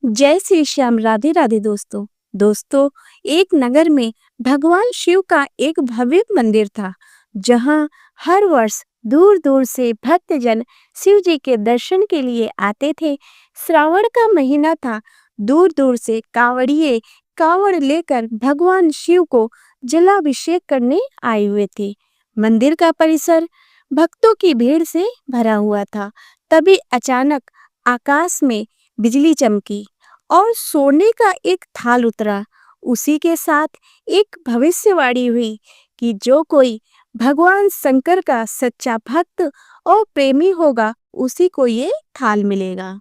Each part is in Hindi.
जय श्री श्याम। राधे राधे दोस्तों। दोस्तों, एक नगर में भगवान शिव का एक भव्य मंदिर था, जहां हर वर्ष दूर दूर से भक्तजन शिव जी के दर्शन के लिए आते थे। श्रावण का महीना था। दूर दूर से कांवड़िए कांवड़ लेकर भगवान शिव को जलाभिषेक करने आए हुए थे। मंदिर का परिसर भक्तों की भीड़ से भरा हुआ था। तभी अचानक आकाश में बिजली चमकी और सोने का एक थाल उतरा। उसी के साथ एक भविष्यवाणी हुई कि जो कोई भगवान शंकर का सच्चा भक्त और प्रेमी होगा, उसी को ये थाल मिलेगा।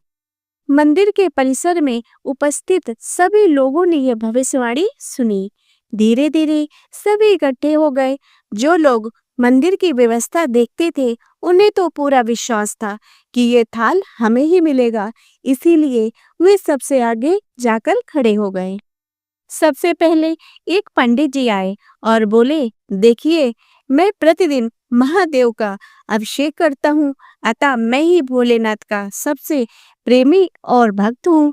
मंदिर के परिसर में उपस्थित सभी लोगों ने यह भविष्यवाणी सुनी। धीरे धीरे सभी इकट्ठे हो गए। जो लोग मंदिर की व्यवस्था देखते थे, उन्हें तो पूरा विश्वास था कि ये थाल हमें ही मिलेगा। इसीलिए वे सबसे आगे जाकर खड़े हो गए। सबसे पहले एक पंडित जी आए और बोले, देखिए, मैं प्रतिदिन महादेव का अभिषेक करता हूँ, अतः मैं ही भोलेनाथ का सबसे प्रेमी और भक्त हूँ,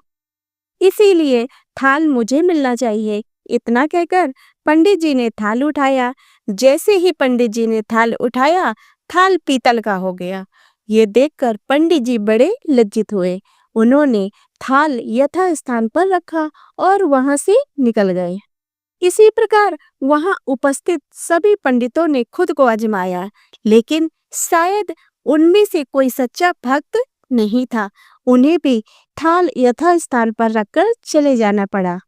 इसीलिए थाल मुझे मिलना चाहिए। इतना कहकर पंडित जी ने थाल उठाया। जैसे ही पंडित जी ने थाल उठाया, थाल पीतल का हो गया। ये देखकर पंडित जी बड़े लज्जित हुए। उन्होंने थाल यथा स्थान पर रखा और वहां से निकल गए। इसी प्रकार वहां उपस्थित सभी पंडितों ने खुद को आजमाया, लेकिन शायद उनमें से कोई सच्चा भक्त नहीं था। उन्हें भी थाल यथा स्थान पर रखकर चले जाना पड़ा।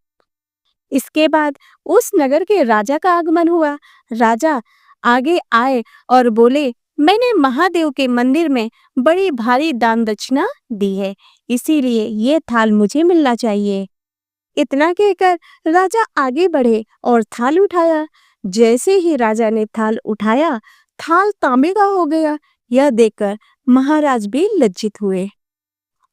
इसके बाद उस नगर के राजा का आगमन हुआ। राजा आगे आए और बोले, मैंने महादेव के मंदिर में बड़ी भारी दान दक्षिणा दी है, इसीलिए ये थाल मुझे मिलना चाहिए। इतना कहकर राजा आगे बढ़े और थाल उठाया। जैसे ही राजा ने थाल उठाया, थाल तांबे का हो गया। यह देखकर महाराज भी लज्जित हुए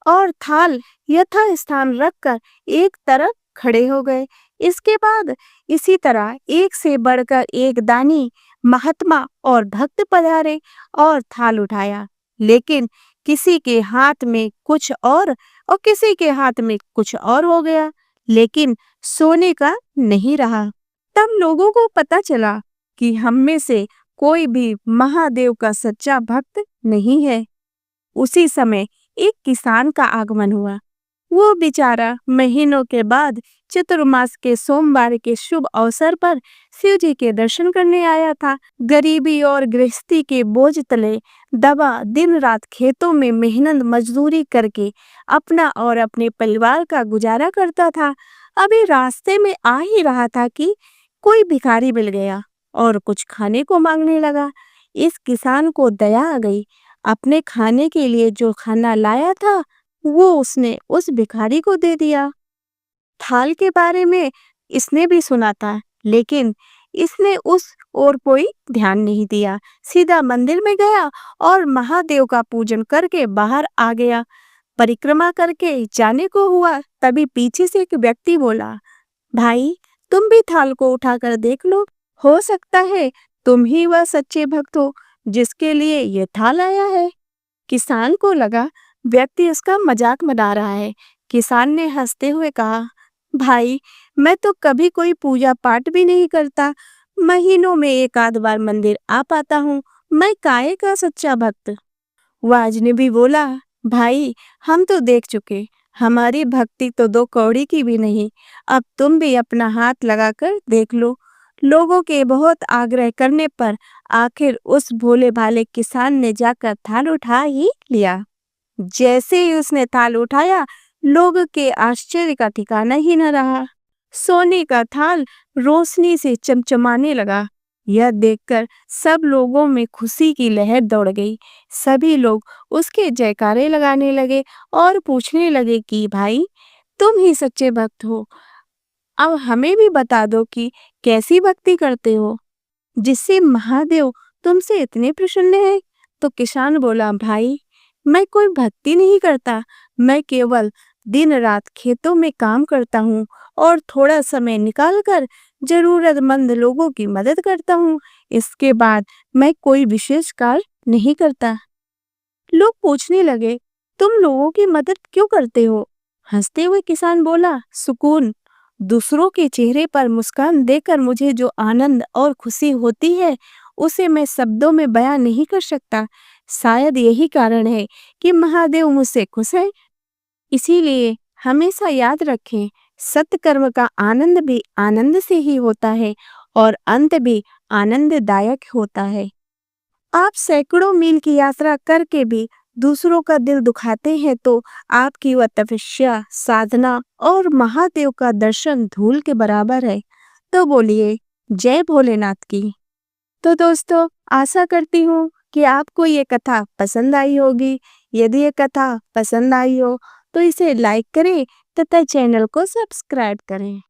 और थाल यथा स्थान रखकर एक तरफ खड़े हो गए। इसके बाद इसी तरह एक से बढ़कर एक दानी, महात्मा और भक्त पधारे और थाल उठाया, लेकिन किसी के हाथ में कुछ और किसी के हाथ में कुछ और हो गया, लेकिन सोने का नहीं रहा। तब लोगों को पता चला कि हम में से कोई भी महादेव का सच्चा भक्त नहीं है। उसी समय एक किसान का आगमन हुआ। वो बेचारा महीनों के बाद चतुर्मास के सोमवार के शुभ अवसर पर शिव जी के दर्शन करने आया था। गरीबी और गृहस्थी के बोझ तले दबा दिन रात खेतों में मेहनत मजदूरी करके अपना और अपने परिवार का गुजारा करता था। अभी रास्ते में आ ही रहा था कि कोई भिखारी मिल गया और कुछ खाने को मांगने लगा। इस किसान को दया आ गई। अपने खाने के लिए जो खाना लाया था, वो उसने उस भिखारी को दे दिया। थाल के बारे में इसने भी सुना था, लेकिन इसने उस और कोई ध्यान नहीं दिया। सीधा मंदिर में गया और महादेव का पूजन करके बाहर आ गया। परिक्रमा करके जाने को हुआ, तभी पीछे से एक व्यक्ति बोला, भाई, तुम भी थाल को उठाकर देख लो, हो सकता है तुम ही वह सच्चे भक्त हो जिसके लिए ये थाल आया है। किसान को लगा व्यक्ति उसका मजाक बना रहा है। किसान ने हंसते हुए कहा, भाई, मैं तो कभी कोई पूजा पाठ भी नहीं करता, महीनों में एक आध बार मंदिर आ पाता हूँ, मैं काहे का सच्चा भक्त। वह अजनबी बोला, भाई, हम तो देख चुके, हमारी भक्ति तो दो कौड़ी की भी नहीं। अब तुम भी अपना हाथ लगाकर देख लो। लोगों के बहुत आग्रह करने पर आखिर उस भोले भाले किसान ने जाकर थाल उठा ही लिया। जैसे ही उसने थाल उठाया, लोग के आश्चर्य का ठिकाना ही न रहा। सोने का थाल रोशनी से चमचमाने लगा। यह देखकर सब लोगों में खुशी की लहर दौड़ गई। सभी लोग उसके जयकारे लगाने लगे और पूछने लगे कि भाई, तुम ही सच्चे भक्त हो, अब हमें भी बता दो कि कैसी भक्ति करते हो जिससे महादेव तुमसे इतने प्रसन्न है। तो किसान बोला, भाई, मैं कोई भक्ति नहीं करता, मैं केवल दिन रात खेतों में काम करता हूँ और थोड़ा समय निकालकर जरूरतमंद लोगों की मदद करता हूँ। इसके बाद मैं कोई विशेष कार्य नहीं करता। लोग पूछने लगे, तुम लोगों की मदद क्यों करते हो? हंसते हुए किसान बोला, सुकून। दूसरों के चेहरे पर मुस्कान देखकर मुझे जो आनंद और खुशी होती है, उसे मैं शब्दों में बयां नहीं कर सकता। शायद यही कारण है कि महादेव मुझसे खुश है। इसीलिए हमेशा याद रखें, सत्कर्म का आनंद भी आनंद से ही होता है और अंत भी आनंददायक होता है। आप सैकड़ों मील की यात्रा करके भी दूसरों का दिल दुखाते हैं तो आपकी वह तपस्या, साधना और महादेव का दर्शन धूल के बराबर है। तो बोलिए जय भोलेनाथ की। तो दोस्तों, आशा करती हूँ कि आपको ये कथा पसंद आई होगी। यदि ये कथा पसंद आई हो तो इसे लाइक करें तथा चैनल को सब्सक्राइब करें।